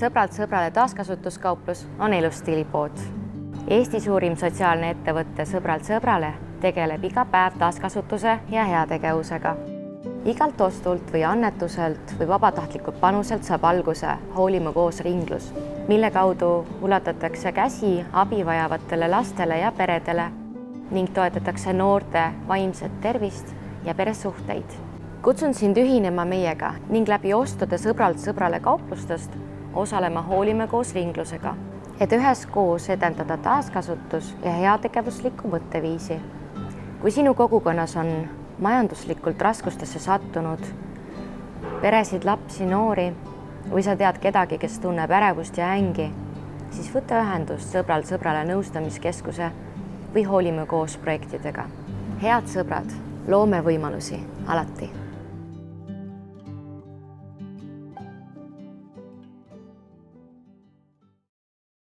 Sõbralt sõbrale taaskasutuskauplus on elustiilipood. Eesti suurim sotsiaalne ettevõte Sõbralt sõbrale tegeleb iga päev taaskasutuse ja heategevusega. Igalt ostult või annetuselt või vabatahtlikult panuselt saab alguse Hoolime koos ringlus, mille kaudu ulatatakse käsi abi vajavatele lastele ja peredele ning toetatakse noorte vaimset tervist ja peresuhteid. Kutsun sind ühinema meiega ning läbi ostude Sõbralt sõbrale kauplustest osalema Hoolime koos ringlusega, et üheskoos edendada taaskasutus ja heategevuslikku mõtteviisi. Kui sinu kogukonnas on majanduslikult raskustesse sattunud, peresid, lapsi, noori või sa tead kedagi, kes tunneb ärevust ja ängi, siis võta ühendust Sõbralt sõbrale nõustamiskeskuse või Hoolime koos projektidega. Head sõbrad, loome võimalusi alati.